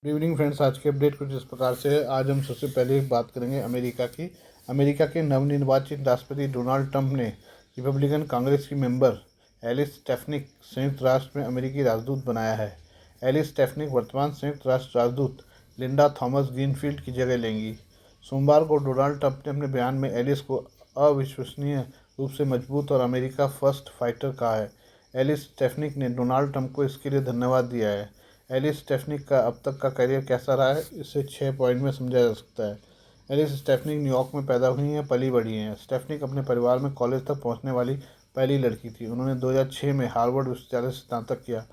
Good evening friends. आज की update कुछ इस प्रकार से है। आज हम सबसे पहले बात करेंगे अमेरिका की। अमेरिका के नवनिर्वाचित राष्ट्रपति डोनाल्ड ट्रंप ने रिपब्लिकन कांग्रेस की मेंबर एलिस स्टेफनिक संयुक्त राष्ट्र में अमेरिकी राजदूत बनाया है। एलिस स्टेफनिक वर्तमान संयुक्त राष्ट्र राजदूत लिंडा थॉमस ग्रीनफील्ड की जगह लेंगी। सोमवार को डोनाल्ड ट्रंप ने अपने बयान में एलिस को अविश्वसनीय रूप से मजबूत और अमेरिका फर्स्ट फाइटर कहा है। एलिस स्टेफनिक ने डोनाल्ड ट्रंप को इसके लिए धन्यवाद दिया है। एलिस स्टेफनिक का अब तक का करियर कैसा रहा है, इसे 6 पॉइंट में समझा जा सकता है। एलिस स्टेफनिक न्यूयॉर्क में पैदा हुई हैं, पली बढ़ी हैं। स्टेफनिक अपने परिवार में कॉलेज तक पहुंचने वाली पहली लड़की थी। उन्होंने 2006 में हार्वर्ड विश्वविद्यालय से स्नातक किया।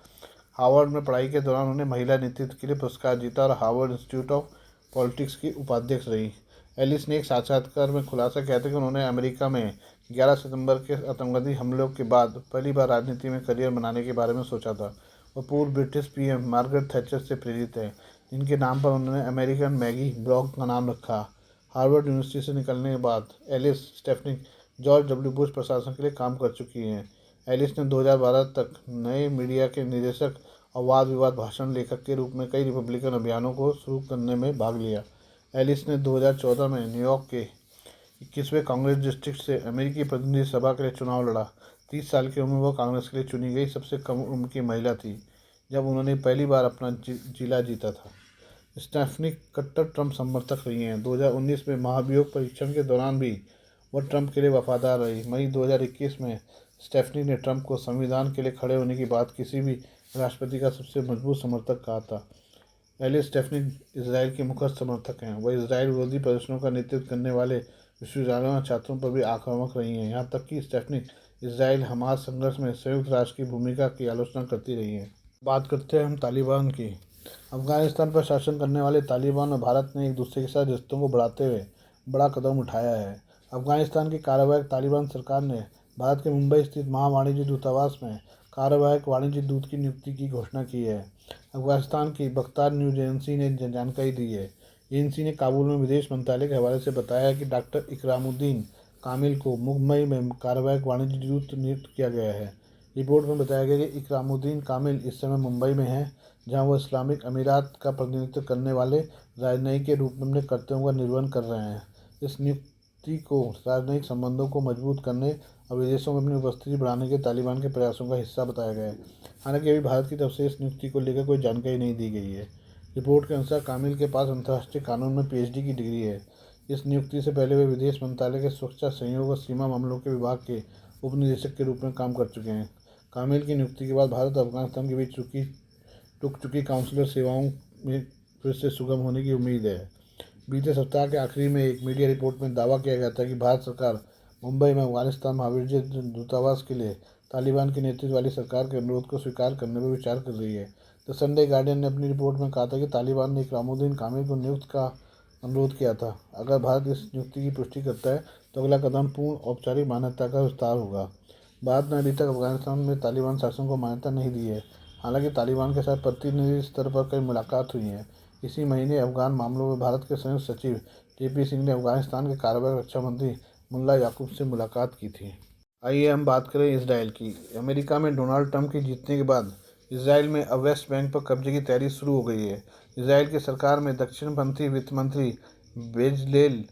हार्वर्ड में पढ़ाई के दौरान उन्होंने महिला नेतृत्व के लिए पुरस्कार जीता और हार्वर्ड इंस्टीट्यूट ऑफ पॉलिटिक्स की उपाध्यक्ष रही। एलिस ने एक साक्षात्कार में खुलासा किया था कि उन्होंने अमेरिका में 11 सितंबर के आतंकवादी हमलों के बाद पहली बार राजनीति में करियर बनाने के बारे में सोचा था। वह पूर्व ब्रिटिश पीएम मार्गरेट थैचर से प्रेरित है, जिनके नाम पर उन्होंने अमेरिकन मैगी ब्लॉग का नाम रखा। हार्वर्ड यूनिवर्सिटी से निकलने के बाद Elise Stefanik George W Bush प्रशासन के लिए काम कर चुकी हैं। एलिस ने 2012 तक नए मीडिया के निदेशक और वाद विवाद भाषण लेखक के रूप में कई रिपब्लिकन अभियानों को शुरू करने में भाग लिया। एलिस ने 2014 में न्यूयॉर्क के 21वें कांग्रेस डिस्ट्रिक्ट से अमेरिकी प्रतिनिधि सभा के लिए चुनाव लड़ा। 30 साल की उम्र में वह कांग्रेस के लिए चुनी गई सबसे कम उम्र की महिला थी जब उन्होंने पहली बार अपना जिला जीता था। स्टेफनिक कट्टर ट्रंप समर्थक रही हैं। 2019 में महाभियोग परीक्षण के दौरान भी वह ट्रंप के लिए वफादार रही। मई 2021 में स्टेफनिक ने ट्रंप को संविधान के लिए खड़े होने की बात किसी भी राष्ट्रपति का सबसे मजबूत समर्थक कहा था। एलिस स्टेफनिक इसराइल के मुखर समर्थक हैं। वह इसराइल विरोधी प्रदर्शनों का नेतृत्व करने वाले विश्वविद्यालयों और छात्रों पर भी आक्रामक रही हैं। यहाँ तक कि स्टेफनिक इसराइल हमास संघर्ष में संयुक्त राष्ट्र की भूमिका की आलोचना करती रही हैं। बात करते हैं हम तालिबान की। अफगानिस्तान पर शासन करने वाले तालिबान और भारत ने एक दूसरे के साथ रिश्तों को बढ़ाते हुए बड़ा कदम उठाया है। अफगानिस्तान की कार्यवाहक तालिबान सरकार ने भारत के मुंबई स्थित महावाणिज्य दूतावास में कार्यवाहक वाणिज्य दूत की नियुक्ति की घोषणा की है। अफगानिस्तान की बख्तार न्यूज एजेंसी ने जानकारी दी है। एजेंसी ने काबुल में विदेश मंत्रालय के हवाले से बताया कि डॉक्टर इकरामुद्दीन कामिल को मुंबई में कार्यवाहक वाणिज्य दूत नियुक्त किया गया है। रिपोर्ट में बताया गया कि इकरामुद्दीन कामिल इस समय मुंबई में हैं, जहां वह इस्लामिक अमीरात का प्रतिनिधित्व करने वाले राजनयिक के रूप में अपने कर्तव्यों का निर्वहन कर रहे हैं। इस नियुक्ति को राजनयिक संबंधों को मजबूत करने और विदेशों में अपनी उपस्थिति बढ़ाने के तालिबान के प्रयासों का हिस्सा बताया गया है। हालांकि अभी भारत की तरफ से इस नियुक्ति को लेकर कोई जानकारी नहीं दी गई है। रिपोर्ट के अनुसार कामिल के पास अंतर्राष्ट्रीय कानून में पीएचडी की डिग्री है। इस नियुक्ति से पहले वे विदेश मंत्रालय के सुरक्षा सहयोग और सीमा मामलों के विभाग के उप निदेशक के रूप में काम कर चुके हैं। कामिल की नियुक्ति के बाद भारत और अफगानिस्तान के बीच रुक चुकी काउंसलर सेवाओं में फिर से सुगम होने की उम्मीद है। बीते सप्ताह के आखिरी में एक मीडिया रिपोर्ट में दावा किया गया था कि भारत सरकार मुंबई में अफगानिस्तान महावाणिज्य दूतावास के लिए तालिबान के नेतृत्व वाली सरकार के अनुरोध को स्वीकार करने पर विचार कर रही है। द संडे गार्डियन ने अपनी रिपोर्ट में कहा था कि तालिबान ने इकरामुद्दीन कामिल को नियुक्त का अनुरोध किया था। अगर भारत इस नियुक्ति की पुष्टि करता है तो अगला कदम पूर्ण औपचारिक मान्यता का विस्तार होगा। भारत ने अभी तक अफगानिस्तान में तालिबान शासन को मान्यता नहीं दी है। हालांकि तालिबान के साथ प्रतिनिधि स्तर पर कई मुलाकात हुई हैं। इसी महीने अफगान मामलों में भारत के संयुक्त सचिव जेपी सिंह ने अफगानिस्तान के कार्यवाहक रक्षा मंत्री मुल्ला याकूब से मुलाकात की थी। आइए हम बात करें इसराइल की। अमेरिका में डोनाल्ड ट्रंप के जीतने के बाद इसराइल में अब वेस्ट बैंक पर कब्जे की तैयारी शुरू हो गई है। इसराइल की सरकार में दक्षिणपंथी वित्त मंत्री बेजलेल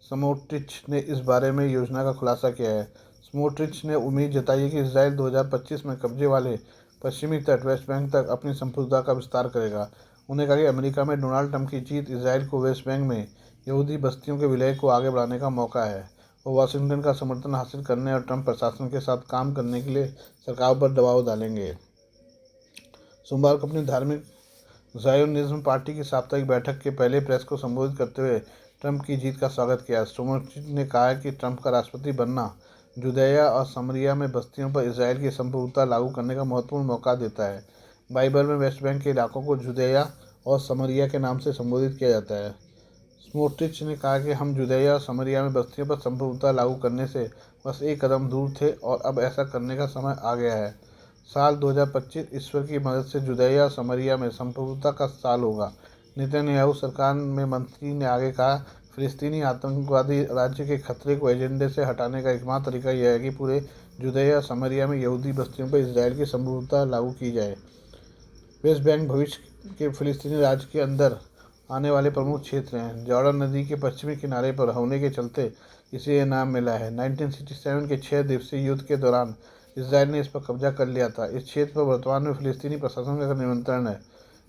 स्मोट्रिच ने इस बारे में योजना का खुलासा किया है। स्मोट्रिच ने उम्मीद जताई है कि इसराइल 2025 में कब्जे वाले पश्चिमी तट वेस्ट बैंक तक अपनी संप्रभुता का विस्तार करेगा। उन्होंने कहा कि अमेरिका में डोनाल्ड ट्रंप की जीत इसराइल को वेस्ट बैंक में यहूदी बस्तियों के विलय को आगे बढ़ाने का मौका है। वो वाशिंगटन का समर्थन हासिल करने और ट्रंप प्रशासन के साथ काम करने के लिए सरकार पर दबाव डालेंगे। सोमवार को अपनी धार्मिक ज़ायोनिज्म पार्टी की साप्ताहिक बैठक के पहले प्रेस को संबोधित करते हुए ट्रंप की जीत का स्वागत किया। स्मोट्रिच ने कहा कि ट्रंप का राष्ट्रपति बनना जुदेया और समरिया में बस्तियों पर इसराइल की संप्रभुता लागू करने का महत्वपूर्ण मौका देता है। बाइबल में वेस्ट बैंक के इलाकों को जुदेया और समरिया के नाम से संबोधित किया जाता है। स्मोट्रिच ने कहा कि हम जुदेया और समरिया में बस्तियों पर संप्रभुता लागू करने से बस एक कदम दूर थे और अब ऐसा करने का समय आ गया है। साल 2025 ईश्वर की मदद से जुदेया और समरिया में संप्रभुता का साल होगा। नेतन्याहू सरकार में मंत्री ने आगे कहा, फिलिस्तीनी आतंकवादी राज्य के खतरे को एजेंडे से हटाने का एकमात्र तरीका यह है कि पूरे जुदेया और समरिया में यहूदी बस्तियों पर इसराइल की संप्रभुता लागू की जाए। वेस्ट बैंक भविष्य के फिलिस्तीनी राज्य के अंदर आने वाले प्रमुख क्षेत्र हैं। जॉर्डन नदी के पश्चिमी किनारे पर होने के चलते इसे यह नाम मिला है। 1967 के 6 दिवसीय युद्ध के दौरान इसराइल ने इस पर कब्जा कर लिया था। इस क्षेत्र पर वर्तमान में फिलिस्तीनी प्रशासन का नियंत्रण है।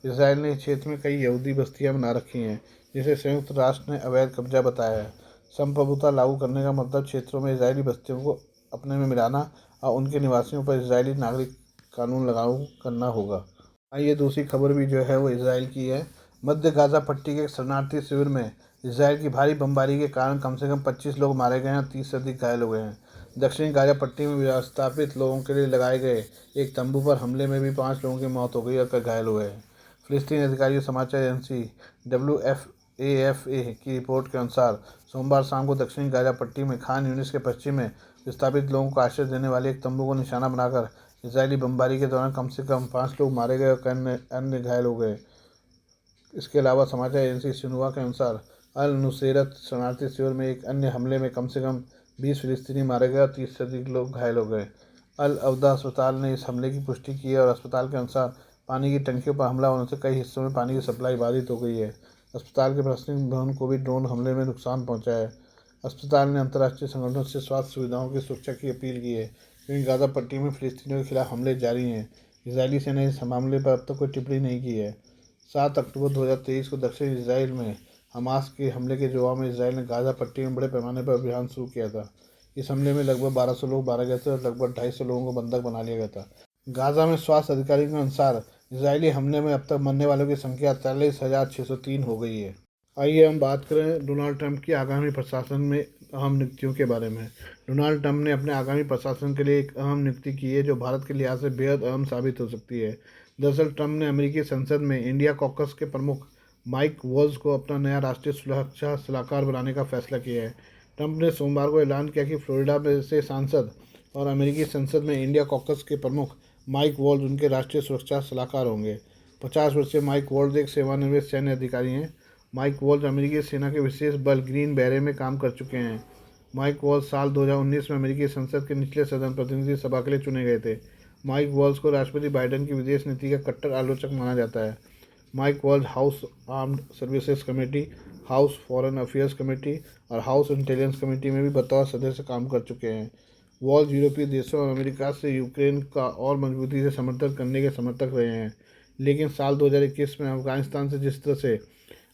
इसराइल ने इस क्षेत्र में कई यहूदी बस्तियां बना रखी हैं, जिसे संयुक्त राष्ट्र ने अवैध कब्जा बताया है। संप्रभुता लागू करने का मतलब क्षेत्रों में इजरायली बस्तियों को अपने में मिलाना और उनके निवासियों पर इजरायली नागरिक कानून लागू करना होगा। आइए दूसरी खबर भी जो है वो इसराइल की है। मध्य गाजा पट्टी के शरणार्थी शिविर में इसराइल की भारी बमबारी के कारण कम से कम 25 लोग मारे गए हैं और 30 से अधिक घायल हो गए हैं। दक्षिणी गाजा पट्टी में विस्थापित लोगों के लिए लगाए गए एक तंबू पर हमले में भी 5 लोगों की मौत हो गई और कई घायल हुए हैं। फिलिस्तीनी अधिकारी समाचार एजेंसी WFAFA की रिपोर्ट के अनुसार सोमवार शाम को दक्षिणी गाजा पट्टी में खान यूनिस के पश्चिम में विस्थापित लोगों को आश्रय देने वाले एक तंबू को निशाना बनाकर इसराइली बमबारी के दौरान कम से कम 5 लोग मारे गए और कई अन्य घायल हो गए। इसके अलावा समाचार एजेंसी सिन्हुआ के अनुसार अल नुसैरत शरणार्थी शिविर में एक अन्य हमले में कम से कम 20 फिलिस्तीनी मारे गए और 30 से अधिक लोग घायल हो गए। अल अवदा अस्पताल ने इस हमले की पुष्टि की है और अस्पताल के अनुसार पानी की टंकियों पर हमला होने से कई हिस्सों में पानी की सप्लाई बाधित हो गई है। अस्पताल के प्रशासनिक भवन को भी ड्रोन हमले में नुकसान पहुंचा है। अस्पताल ने अंतर्राष्ट्रीय संगठनों से स्वास्थ्य सुविधाओं की सुरक्षा की अपील की है, क्योंकि गाजा पट्टी में फिलिस्तीनियों के खिलाफ हमले जारी हैं। इजरायली सेना ने इस मामले पर अब तक कोई टिप्पणी नहीं की है। 7 अक्टूबर 2023 को दक्षिण इसराइल में हमास के हमले के जवाब में इसराइल ने गाजा पट्टी में बड़े पैमाने पर अभियान शुरू किया था। इस हमले में लगभग 1200 लोग मारे गए थे और लगभग 250 लोगों को बंधक बना लिया गया था। गाजा में स्वास्थ्य अधिकारियों के अनुसार इसराइली हमले में अब तक मरने वालों की संख्या 43,603 हो गई है। आइए हम बात करें डोनाल्ड ट्रंप की आगामी प्रशासन में अहम नियुक्तियों के बारे में। डोनाल्ड ट्रंप ने अपने आगामी प्रशासन के लिए एक अहम नियुक्ति की है, जो भारत के लिहाज से बेहद अहम साबित हो सकती है। दरअसल ट्रंप ने अमेरिकी संसद में इंडिया कॉकस के प्रमुख माइक वॉल्ज को अपना नया राष्ट्रीय सुरक्षा सलाहकार बनाने का फैसला किया है। ट्रंप ने सोमवार को ऐलान किया कि फ्लोरिडा में से सांसद और अमेरिकी संसद में इंडिया कॉकस के प्रमुख माइक वॉल्ज उनके राष्ट्रीय सुरक्षा सलाहकार होंगे। 50 वर्षीय माइक वॉल्ज एक सेवानिवृत्त सैन्य अधिकारी हैं। माइक वॉल्ज अमेरिकी सेना के विशेष बल ग्रीन बैरे में काम कर चुके हैं। माइक वॉल्ज साल 2019 में अमेरिकी संसद के निचले सदन प्रतिनिधि सभा के लिए चुने गए थे। माइक वॉल्ज को राष्ट्रपति बाइडेन की विदेश नीति का कट्टर आलोचक माना जाता है। Mike Waltz House Armed Services Committee, House Foreign Affairs Committee और हाउस इंटेलिजेंस कमेटी में भी बतौर सदस्य काम कर चुके हैं। वॉल्ज यूरोपीय देशों और अमेरिका से यूक्रेन का और मजबूती से समर्थन करने के समर्थक रहे हैं, लेकिन साल 2021 में अफगानिस्तान से जिस तरह से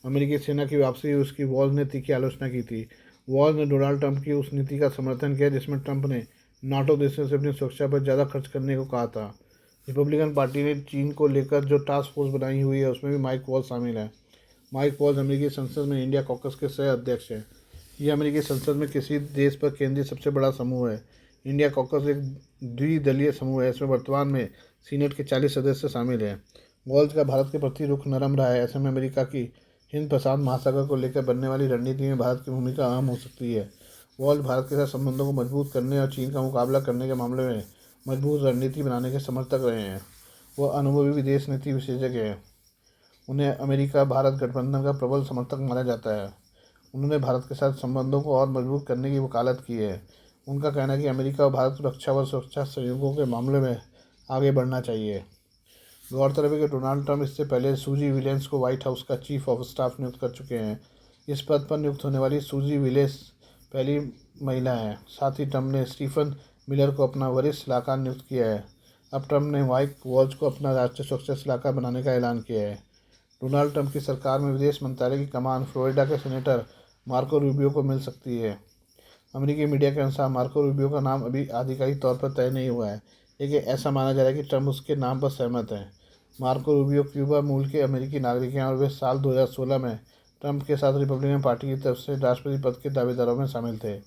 अमेरिकी सेना की वापसी हुई, उसकी वॉल्ज ने तीखी आलोचना की थी। वॉल्ज ने डोनाल्ड ट्रंप की उस नीति का समर्थन किया जिसमें ट्रंप ने नाटो देशों से अपनी सुरक्षा पर ज़्यादा खर्च करने को कहा था। रिपब्लिकन पार्टी ने चीन को लेकर जो टास्क फोर्स बनाई हुई है, उसमें भी माइक वॉल्ज शामिल है। माइक वॉल्ज अमेरिकी संसद में इंडिया कॉकस के सह अध्यक्ष हैं। ये अमेरिकी संसद में किसी देश पर केंद्रित सबसे बड़ा समूह है। इंडिया कॉकस एक द्विदलीय समूह है। इसमें वर्तमान में सीनेट के 40 सदस्य शामिल हैं। वॉल्ज का भारत के प्रति रुख नरम रहा है। ऐसे में अमेरिका की हिंद प्रशांत महासागर को लेकर बनने वाली रणनीति में भारत की भूमिका अहम हो सकती है। वॉल्ज भारत के साथ संबंधों को मजबूत करने और चीन का मुकाबला करने के मामले में मजबूत रणनीति बनाने के समर्थक रहे हैं। वह अनुभवी विदेश नीति विशेषज्ञ हैं। उन्हें अमेरिका भारत गठबंधन का प्रबल समर्थक माना जाता है। उन्होंने भारत के साथ संबंधों को और मजबूत करने की वकालत की है। उनका कहना है कि अमेरिका और भारत को रक्षा व सुरक्षा सहयोगों के मामले में आगे बढ़ना चाहिए। गौरतलब है कि डोनाल्ड ट्रंप इससे पहले सूजी विलियम्स को व्हाइट हाउस का चीफ ऑफ स्टाफ नियुक्त कर चुके हैं। इस पद पर नियुक्त होने वाली सूजी विलियम्स पहली महिला हैं। साथ ही ट्रंप ने स्टीफन मिलर को अपना वरिष्ठ सलाहकार नियुक्त किया है। अब ट्रंप ने माइक वॉल्ज को अपना राष्ट्रीय सुरक्षा सलाहकार बनाने का ऐलान किया है। डोनाल्ड ट्रंप की सरकार में विदेश मंत्रालय की कमान फ्लोरिडा के सेनेटर मार्को रूबियो को मिल सकती है। अमेरिकी मीडिया के अनुसार मार्को रूबियो का नाम अभी आधिकारिक तौर पर तय नहीं हुआ है, लेकिन ऐसा माना जा रहा है कि ट्रंप उसके नाम पर सहमत हैं। मार्को रूबियो क्यूबा मूल के अमेरिकी नागरिक हैं और वे साल 2016 में ट्रंप के साथ रिपब्लिकन पार्टी की तरफ से राष्ट्रपति पद के दावेदारों में शामिल थे।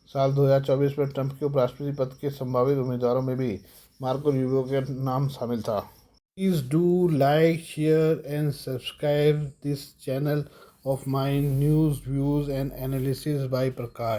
साल 2024 में ट्रंप के उपराष्ट्रपति पद के संभावित उम्मीदवारों में भी मार्को रूबियो का नाम शामिल था। Please do like, share and subscribe this channel of my news, views and analysis by Prakash.